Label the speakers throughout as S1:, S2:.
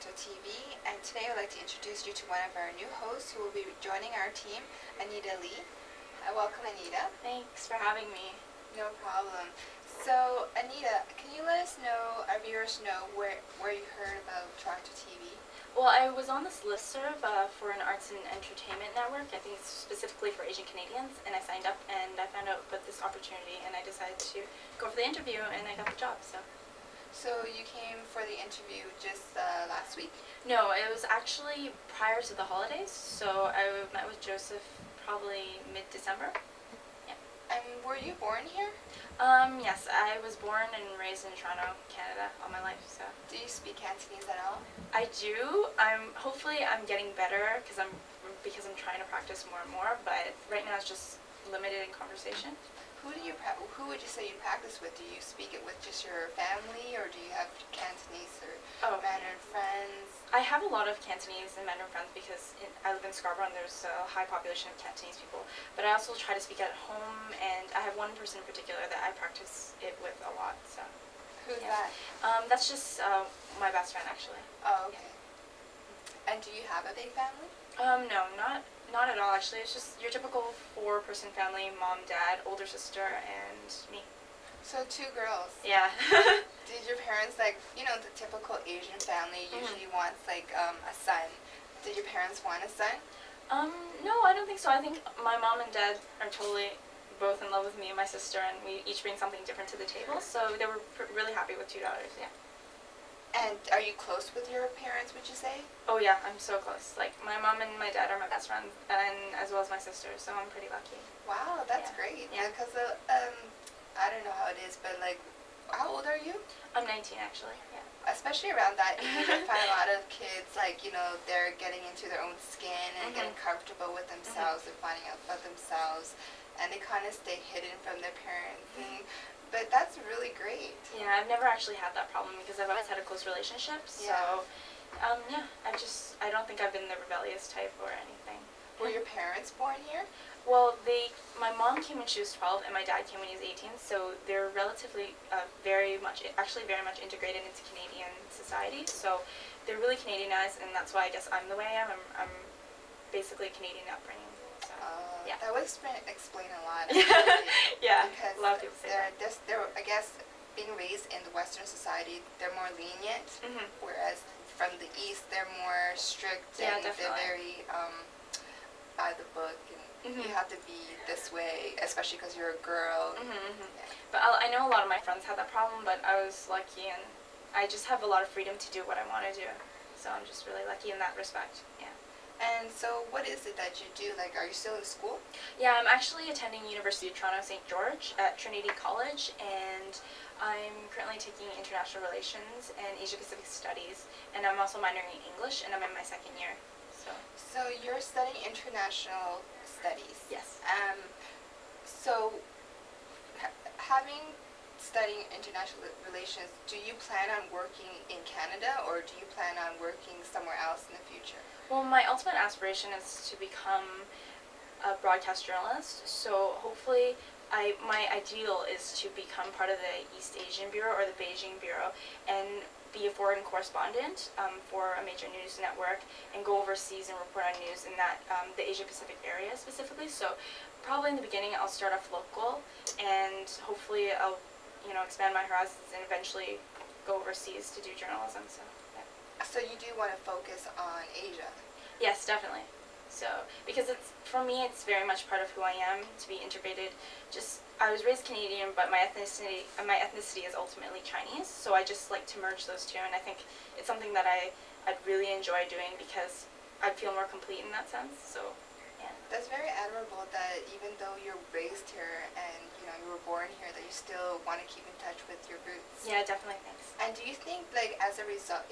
S1: TorontoTV, and today I'd like to introduce you to one of our new hosts who will be joining our team, Anita Lee. Welcome, Anita.
S2: Thanks for having me.
S1: No problem. So, Anita, can you let us know, our viewers know, where you heard about Toronto TV?
S2: Well, I was on this listserv for an arts and entertainment network. I think it's specifically for Asian Canadians, and I signed up and I found out about this opportunity, and I decided to go for the interview, and I got the job.
S1: So you came for the interview just last week?
S2: No, it was actually prior to the holidays. So I met with Joseph probably mid-December. Yeah.
S1: And were you born here?
S2: Yes, I was born and raised in Toronto, Canada, all my life. So.
S1: Do you speak Cantonese at all?
S2: I do. Hopefully I'm getting better because I'm trying to practice more and more. But right now it's just limited in conversation.
S1: Who would you say you practice with? Do you speak it with just your family, or do you have Cantonese or Mandarin friends?
S2: I have a lot of Cantonese and Mandarin friends because I live in Scarborough and there's a high population of Cantonese people. But I also try to speak at home, and I have one person in particular that I practice it with a lot. So.
S1: Who's that?
S2: That's just my best friend, actually.
S1: Oh, okay. Yeah. And do you have a big family?
S2: No, not at all, actually. It's just your typical 4-person family: mom, dad, older sister, and me.
S1: So 2 girls.
S2: Yeah.
S1: Did your parents, the typical Asian family usually wants a son? Did your parents want a son?
S2: No, I don't think so. I think my mom and dad are totally both in love with me and my sister, and we each bring something different to the table. So they were really happy with 2 daughters. Yeah.
S1: And are you close with your parents, would you say?
S2: Oh yeah, I'm so close. Like, my mom and my dad are my best friends, and as well as my sister, so I'm pretty lucky.
S1: Wow, that's great.
S2: Yeah.
S1: Because I don't know how it is, but how old are you?
S2: I'm 19, actually. Yeah.
S1: Especially around that age, I find a lot of kids, they're getting into their own skin and getting comfortable with themselves and finding out about themselves, and they kind of stay hidden from their parents. But that's really great.
S2: Yeah, I've never actually had that problem because I've always had a close relationship. So, I don't think I've been the rebellious type or anything.
S1: Were your parents born here?
S2: Well, my mom came when she was 12 and my dad came when he was 18. So they're relatively very much integrated into Canadian society. So they're really Canadianized, and that's why I guess I'm the way I am. I'm basically Canadian upbringing. So, yeah.
S1: That would explain a lot.
S2: Yeah,
S1: because
S2: a lot of people say that.
S1: I guess being raised in the Western society, they're more lenient, whereas from the East, they're more strict, and
S2: definitely.
S1: They're very by the book, and you have to be this way, especially because you're a girl. Yeah.
S2: But I know a lot of my friends had that problem, but I was lucky, and I just have a lot of freedom to do what I want to do. So I'm just really lucky in that respect. Yeah.
S1: And so what is it that you do? Are you still in school?
S2: Yeah, I'm actually attending University of Toronto St. George at Trinity College, and I'm currently taking International Relations and Asia-Pacific Studies, and I'm also minoring in English, and I'm in my 2nd year.
S1: So you're studying International Studies?
S2: Yes.
S1: So studying International Relations, do you plan on working in Canada, or do you plan on working somewhere else in the future?
S2: Well, my ultimate aspiration is to become a broadcast journalist. So hopefully, my ideal is to become part of the East Asian Bureau or the Beijing Bureau and be a foreign correspondent for a major news network and go overseas and report on news in that the Asia Pacific area specifically. So probably in the beginning I'll start off local, and hopefully I'll expand my horizons and eventually go overseas to do journalism. So.
S1: So you do want to focus on Asia?
S2: Yes, definitely. So, because for me, it's very much part of who I am, to be integrated. I was raised Canadian, but my ethnicity is ultimately Chinese, so I just like to merge those two, and I think it's something that I'd really enjoy doing because I'd feel more complete in that sense, so, yeah.
S1: That's very admirable that even though you're raised here and, you were born here, that you still want to keep in touch with your roots.
S2: Yeah, definitely, thanks.
S1: And do you think, as a result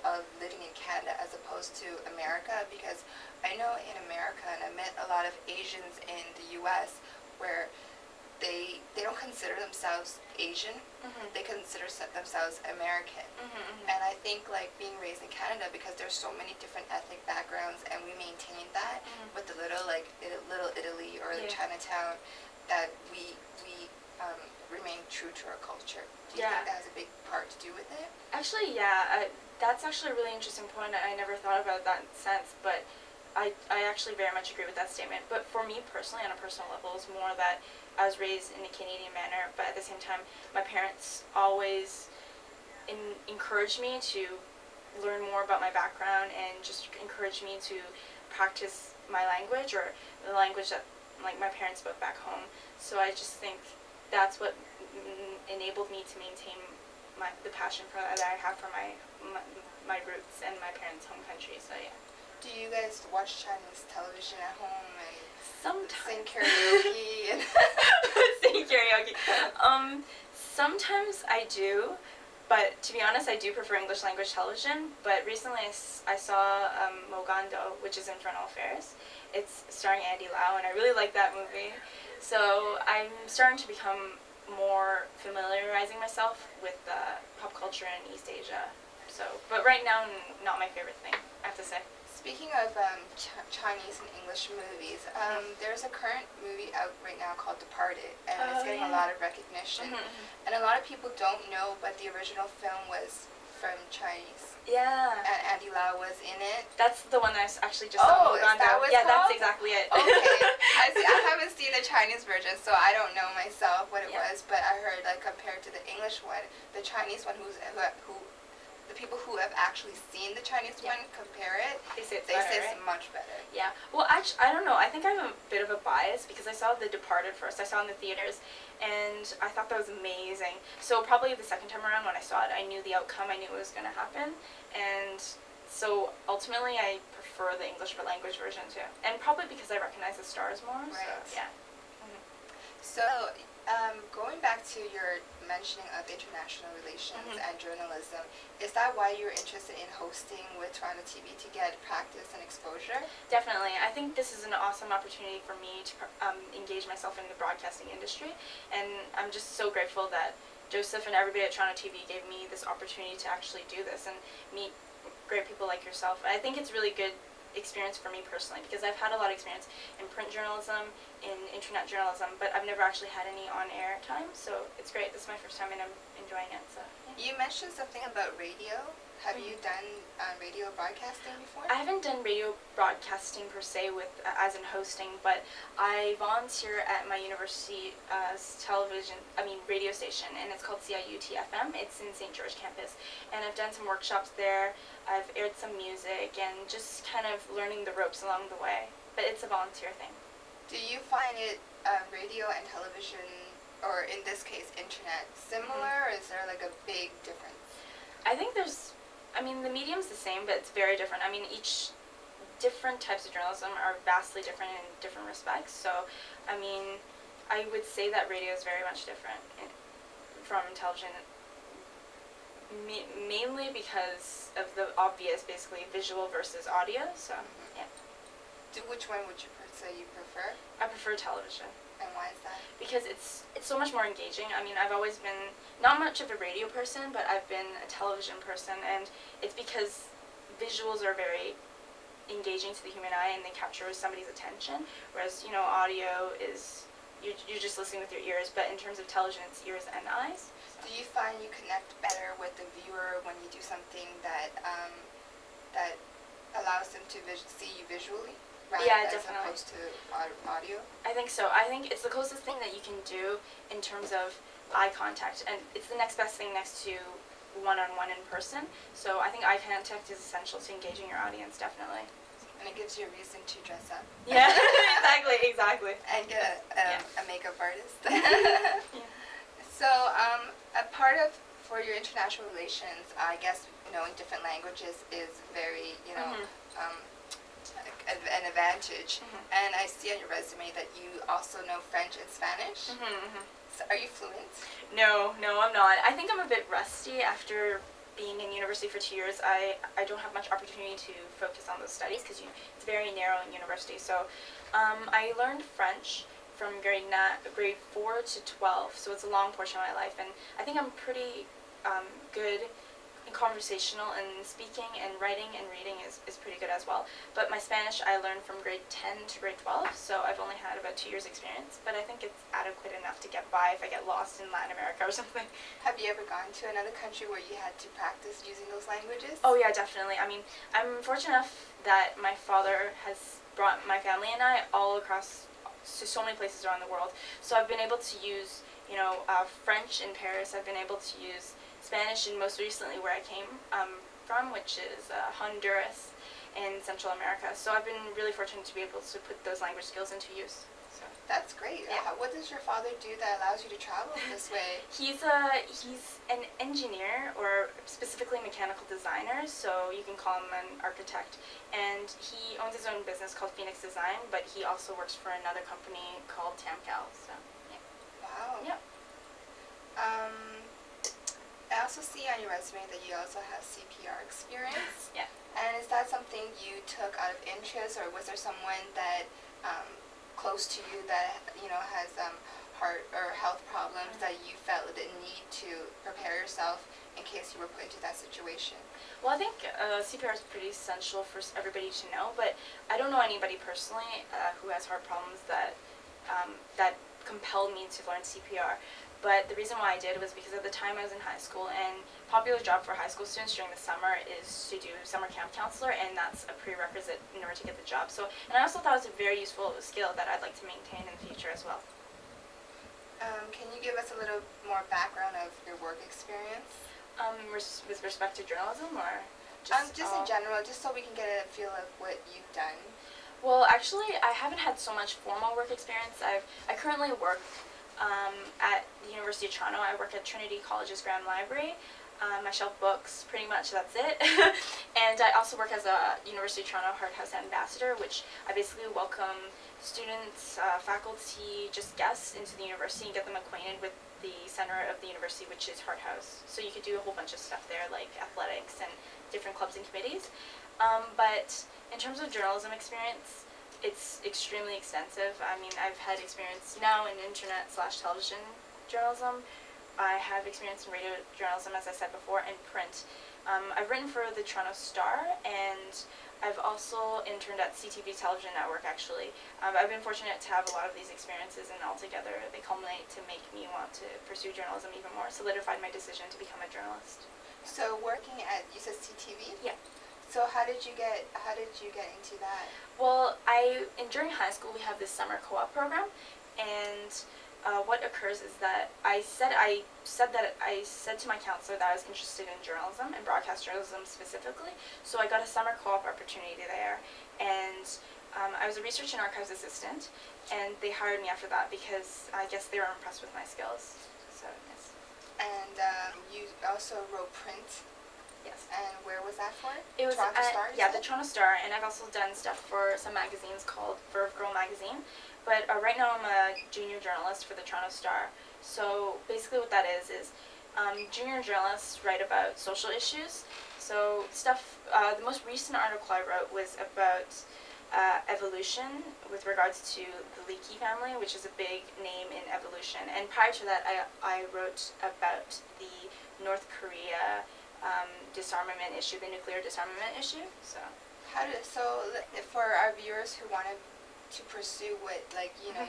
S1: of living in Canada as opposed to America? Because I know in America, and I met a lot of Asians in the U.S., where they don't consider themselves Asian. They consider themselves American. And I think being raised in Canada, because there's so many different ethnic backgrounds, and we maintain that with the little Italy or the Chinatown, that we remain becoming true to our culture. Do you
S2: Yeah.
S1: think that has a big part to do with it?
S2: Actually, yeah, that's actually a really interesting point. I never thought about that sense, but I actually very much agree with that statement. But for me personally, on a personal level, it's more that I was raised in a Canadian manner, but at the same time, my parents always encouraged me to learn more about my background and just encouraged me to practice my language, or the language that like my parents spoke back home. So I just think that's what enabled me to maintain the passion that I have for my roots and my parents' home country. So yeah.
S1: Do you guys watch Chinese television at home and sing
S2: Sometimes.
S1: karaoke? And
S2: Sing karaoke. Sometimes I do, but to be honest, I do prefer English language television. But recently I saw Mogando, which is Infernal Affairs. It's starring Andy Lau, and I really like that movie. So I'm starting to become more familiarizing myself with pop culture in East Asia. So, but right now, not my favorite thing, I have to say.
S1: Speaking of Chinese and English movies, there's a current movie out right now called Departed, and it's getting a lot of recognition. And a lot of people don't know, but the original film was from Chinese.
S2: Yeah.
S1: And Andy Lau was in it.
S2: That's the one that I actually just saw.
S1: Is that what it's
S2: yeah,
S1: called?
S2: that's exacally it.
S1: Okay. I haven't seen the Chinese version, so I don't know myself what it
S2: Yeah.
S1: was, but I heard, like, compared to the English one, the Chinese one, the people who have actually seen the Chinese one compare it,
S2: They say it's
S1: they
S2: better,
S1: say
S2: right?
S1: it's much better.
S2: Yeah. Well, actually, I don't know. I think I have a bit of a bias because I saw The Departed first. I saw it in the theaters, and I thought that was amazing. So probably the second time around when I saw it, I knew the outcome. I knew it was going to happen, and so ultimately I prefer the English language version too. And probably because I recognize the stars more.
S1: Right.
S2: So yeah.
S1: So, going back to your mentioning of international relations and journalism, is that why you're interested in hosting with TorontoTV to get practice and exposure?
S2: Definitely. I think this is an awesome opportunity for me to engage myself in the broadcasting industry, and I'm just so grateful that Joseph and everybody at TorontoTV gave me this opportunity to actually do this and meet great people like yourself. I think it's really good experience for me personally because I've had a lot of experience in print journalism, in internet journalism, but I've never actually had any on-air time, so it's great. This is my first time and I'm enjoying it. So yeah.
S1: You mentioned something about radio. Have you done radio broadcasting before?
S2: I haven't done radio broadcasting per se with as in hosting, but I volunteer at my university radio station, and it's called CIUT-FM. It's in St. George campus, and I've done some workshops there. I've aired some music and just kind of learning the ropes along the way, but it's a volunteer thing.
S1: Do you find it radio and television, or in this case internet, similar, or is there like a big difference?
S2: I think the medium's the same, but it's very different. I mean, each different types of journalism are vastly different in different respects. So, I mean, I would say that radio is very much different from television, mainly because of the obvious, basically, visual versus audio. So, yeah.
S1: Which one would you say you prefer?
S2: I prefer television.
S1: And why is that?
S2: Because it's so much more engaging. I mean, I've always been not much of a radio person, but I've been a television person, and it's because visuals are very engaging to the human eye and they capture somebody's attention, whereas, audio is you're just listening with your ears, but in terms of television, it's ears and eyes. So.
S1: Do you find you connect better with the viewer when you do something that allows them to see you visually?
S2: Yeah,
S1: as
S2: definitely.
S1: Opposed to audio?
S2: I think so. I think it's the closest thing that you can do in terms of eye contact, and it's the next best thing next to one-on-one in person. So I think eye contact is essential to engaging your audience, definitely.
S1: And it gives you a reason to dress up.
S2: Yeah, exactly.
S1: And get a makeup artist.
S2: Yeah.
S1: So, for your international relations, I guess knowing different languages is very, an advantage. And I see on your resume that you also know French and Spanish. So are you fluent?
S2: No, I'm not. I think I'm a bit rusty after being in university for 2 years. I don't have much opportunity to focus on those studies because it's very narrow in university. So I learned French from grade 4 to 12, so it's a long portion of my life, and I think I'm pretty good conversational and speaking and writing and reading is pretty good as well. But my Spanish I learned from grade 10 to grade 12, so I've only had about 2 years experience, but I think it's adequate enough to get by if I get lost in Latin America or something.
S1: Have you ever gone to another country where you had to practice using those languages?
S2: Oh yeah, definitely. I mean, I'm fortunate enough that my father has brought my family and I all across to so many places around the world. So I've been able to use, French in Paris. I've been able to use Spanish, and most recently where I came from, which is Honduras in Central America. So I've been really fortunate to be able to put those language skills into use. So
S1: that's great.
S2: Yeah.
S1: What does your father do that allows you to travel this way?
S2: He's an engineer, or specifically mechanical designer, so you can call him an architect. And he owns his own business called Phoenix Design, but he also works for another company called Tamcal. So yeah.
S1: Wow.
S2: Yep.
S1: I also see on your resume that you also have CPR experience.
S2: Yeah.
S1: And is that something you took out of interest, or was there someone that close to you that has heart or health problems that you felt the need to prepare yourself in case you were put into that situation?
S2: Well, I think CPR is pretty essential for everybody to know, but I don't know anybody personally who has heart problems that compelled me to learn CPR. But the reason why I did was because at the time I was in high school, and popular job for high school students during the summer is to do summer camp counselor, and that's a prerequisite in order to get the job. So, and I also thought it was a very useful skill that I'd like to maintain in the future as well.
S1: Can you give us a little more background of your work experience?
S2: With respect to journalism, or
S1: just in general, just so we can get a feel of what you've done.
S2: Well, actually, I haven't had so much formal work experience. I currently work at the University of Toronto. I work at Trinity College's Grand Library. I shelf books, pretty much, that's it. And I also work as a University of Toronto Heart House ambassador, which I basically welcome students, faculty, just guests into the university and get them acquainted with the center of the university, which is Heart House. So you could do a whole bunch of stuff there, like athletics and different clubs and committees. But in terms of journalism experience, it's extremely extensive. I mean, I've had experience now in internet/television journalism. I have experience in radio journalism, as I said before, and print. I've written for the Toronto Star, and I've also interned at CTV Television Network, actually. I've been fortunate to have a lot of these experiences, and altogether they culminate to make me want to pursue journalism even more, solidified my decision to become a journalist.
S1: So working at, you said CTV?
S2: Yeah.
S1: So how did you get into that?
S2: Well, during high school we have this summer co-op program, and what occurs is that I said to my counselor that I was interested in journalism and broadcast journalism specifically. So I got a summer co-op opportunity there, and I was a research and archives assistant, and they hired me after that because I guess they were impressed with my skills. So yes.
S1: And you also wrote print.
S2: Yes.
S1: And where was that for?
S2: It was
S1: Toronto Star?
S2: Yeah, the Toronto Star, and I've also done stuff for some magazines called Verve Girl magazine. But right now I'm a junior journalist for the Toronto Star. So basically what that is junior journalists write about social issues. So stuff, the most recent article I wrote was about evolution with regards to the Leakey family, which is a big name in evolution. And prior to that, I wrote about the North Korea disarmament issue, the nuclear disarmament issue. So
S1: for our viewers who wanted to pursue what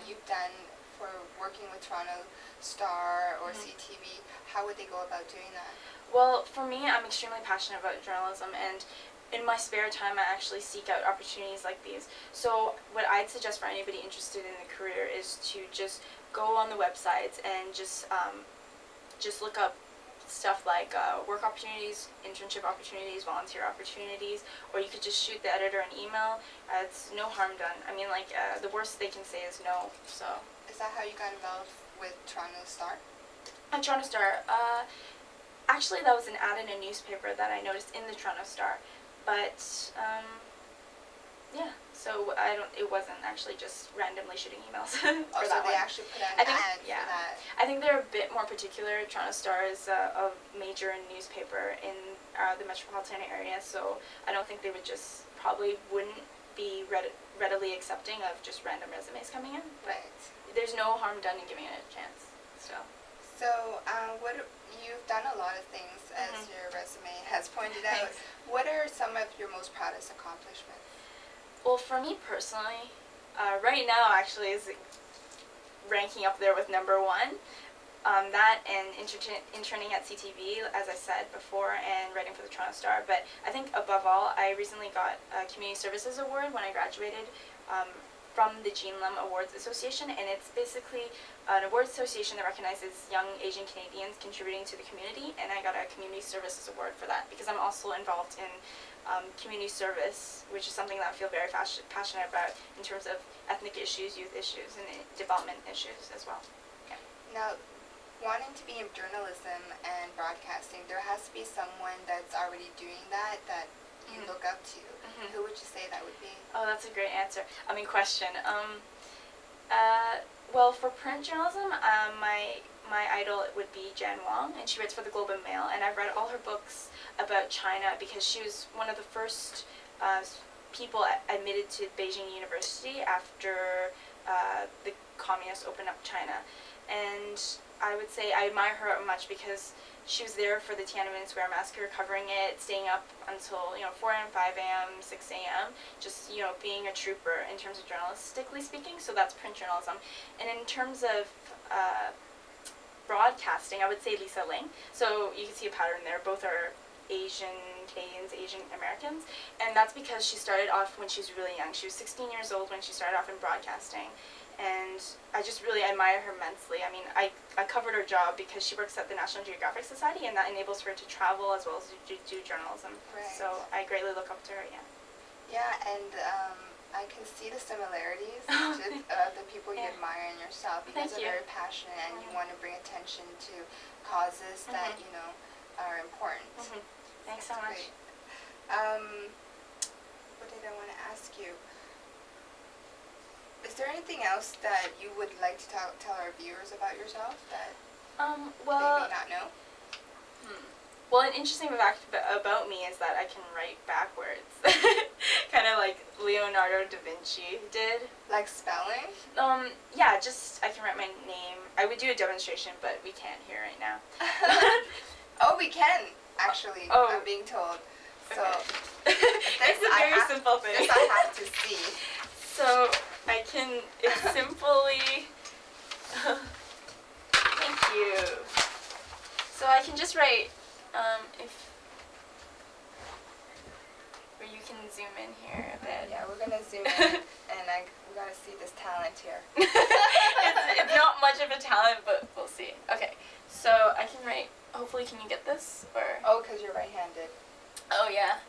S1: you've done for working with Toronto Star or CTV, how would they go about doing that?
S2: Well, for me, I'm extremely passionate about journalism, and in my spare time I actually seek out opportunities like these. So what I'd suggest for anybody interested in the career is to just go on the websites and just look up stuff like work opportunities, internship opportunities, volunteer opportunities, or you could just shoot the editor an email. It's no harm done. I mean, the worst they can say is no. So.
S1: Is that how you got involved with Toronto Star?
S2: At Toronto Star, actually that was an ad in a newspaper that I noticed in the Toronto Star, but yeah. So it wasn't actually just randomly shooting emails.
S1: Oh, so they actually put out an ad for that.
S2: I think they're a bit more particular. Toronto Star is a major newspaper in the metropolitan area, so I don't think they probably wouldn't be readily accepting of just random resumes coming in.
S1: Right.
S2: There's no harm done in giving it a chance. So
S1: So, you've done a lot of things, as your resume has pointed out.
S2: Thanks.
S1: What are some of your most proudest accomplishments?
S2: Well, for me personally, right now actually is ranking up there with number one. That and interning at CTV, as I said before, and writing for the Toronto Star. But I think above all, I recently got a Community Services Award when I graduated from the Jean Lim Awards Association, and it's basically an awards association that recognizes young Asian Canadians contributing to the community, and I got a Community Services Award for that because I'm also involved in community service, which is something that I feel very passionate about in terms of ethnic issues, youth issues, and development issues as well. Yeah.
S1: Now, wanting to be in journalism and broadcasting, there has to be someone that's already doing that you look up to. Who would you say that would be?
S2: Oh, that's a great answer. Question. Well, for print journalism, my idol would be Jen Wong, and she writes for the Globe and Mail, and I've read all her books about China because she was one of the first people admitted to Beijing University after the communists opened up China. And I would say I admire her much because she was there for the Tiananmen Square massacre, covering it, staying up until 4 a.m., 5 a.m., 6 a.m., just being a trooper in terms of journalistically speaking. So that's print journalism. And in terms of broadcasting, I would say Lisa Ling. So you can see a pattern there. Both are Asian Canadians, Asian Americans, and that's because she started off when she was really young. She was 16 years old when she started off in broadcasting. And I just really admire her immensely. I mean, I covered her job because she works at the National Geographic Society, and that enables her to travel as well as do journalism.
S1: Right.
S2: So I greatly look up to her, yeah.
S1: Yeah, and I can see the similarities to the people you admire in yourself. You guys are very passionate, and you want to bring attention to causes that, are important.
S2: Thanks so much.
S1: Great. What did I want to ask you? Is there anything else that you would like to tell our viewers about yourself that they may not know?
S2: Well, an interesting fact about me is that I can write backwards, kind of like Leonardo da Vinci did.
S1: Like spelling?
S2: Yeah, just I can write my name. I would do a demonstration, but we can't here right now.
S1: Oh, we can actually.
S2: Oh.
S1: I'm being told. So
S2: okay. It's a very simple thing.
S1: This I have to see.
S2: So I can. It's simply. Thank you. So I can just write. Or you can zoom in here a bit.
S1: Yeah, we're gonna zoom in, and we gotta see this talent here.
S2: it's not much of a talent, but we'll see. Okay, so I can write. Hopefully, can you get this? Or
S1: Oh, because you're right-handed.
S2: oh yeah.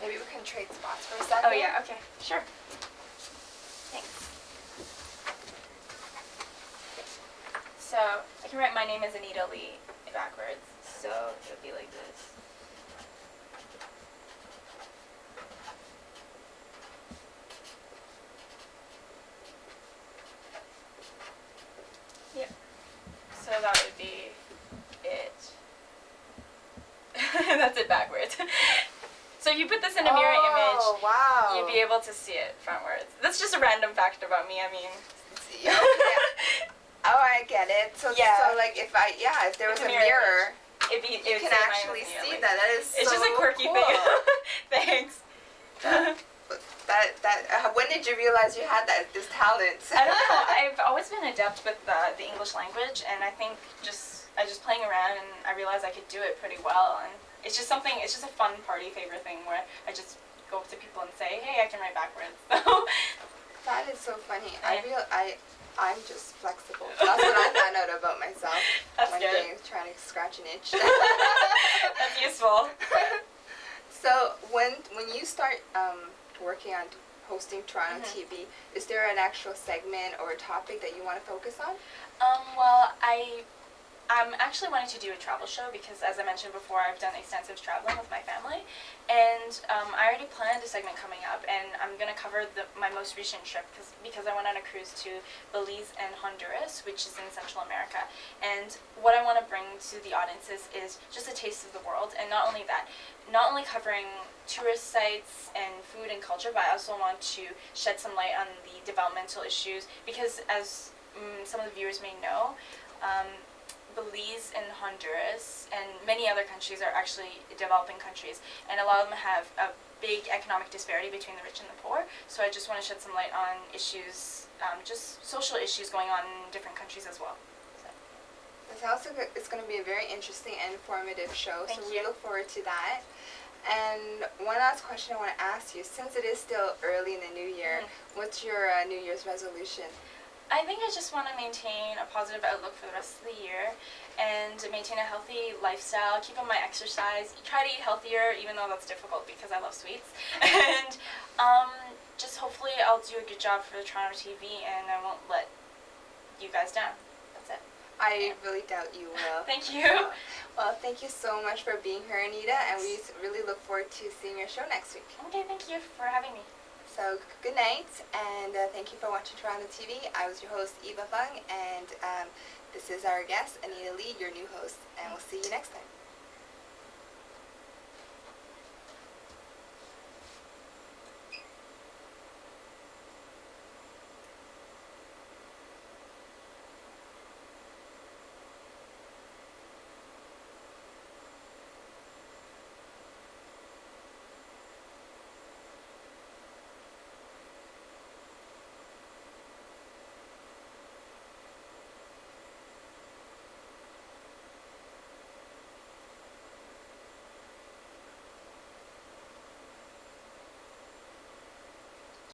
S1: Maybe we can trade spots for a second.
S2: Oh yeah. Okay. Sure. Thanks. So I can write my name as Anita Lee backwards. So it would be like this. Yep. So that would be it. That's it backwards. So if you put this in a mirror image,
S1: wow.
S2: you'd be able to see it frontwards. That's just a random fact about me. I mean.
S1: Yeah. Oh, I get it. So,
S2: Yeah.
S1: so like if there was a mirror,
S2: you
S1: you can actually see that. That is
S2: it's
S1: so
S2: just a quirky
S1: cool.
S2: thing. Thanks.
S1: When did you realize you had this talent?
S2: I don't know. I've always been adept with the English language, and I think I was playing around, and I realized I could do it pretty well. And it's just something. It's just a fun party favor thing where I just go up to people and say, "Hey, I can write backwards." So
S1: that is so funny.
S2: Yeah.
S1: I'm just flexible. That's what I found out about myself.
S2: That's
S1: one
S2: good.
S1: day trying to scratch an itch.
S2: That's useful.
S1: So when you start working on hosting Toronto TV, is there an actual segment or a topic that you want to focus on?
S2: Well, I'm actually wanting to do a travel show because, as I mentioned before, I've done extensive traveling with my family, and I already planned a segment coming up, and I'm going to cover my most recent trip because I went on a cruise to Belize and Honduras, which is in Central America, and what I want to bring to the audiences is just a taste of the world, and not only that, not only covering tourist sites and food and culture, but I also want to shed some light on the developmental issues because, as some of the viewers may know, Belize and Honduras and many other countries are actually developing countries, and a lot of them have a big economic disparity between the rich and the poor. So I just want to shed some light on issues, just social issues going on in different countries as well.
S1: It's going to be a very interesting and informative show,
S2: Thank
S1: so
S2: you.
S1: we look forward to that. And one last question I want to ask you, since it is still early in the new year, what's your New Year's resolution?
S2: I think I just want to maintain a positive outlook for the rest of the year and maintain a healthy lifestyle, keep up my exercise, try to eat healthier even though that's difficult because I love sweets, and just hopefully I'll do a good job for the Toronto TV and I won't let you guys down. That's it.
S1: I really doubt you will.
S2: Thank you.
S1: Well, thank you so much for being here, Anita, and we really look forward to seeing your show next week.
S2: Okay, thank you for having me.
S1: So, good night, and thank you for watching Toronto TV. I was your host, Eva Phung, and this is our guest, Anita Lee, your new host, and we'll see you next time.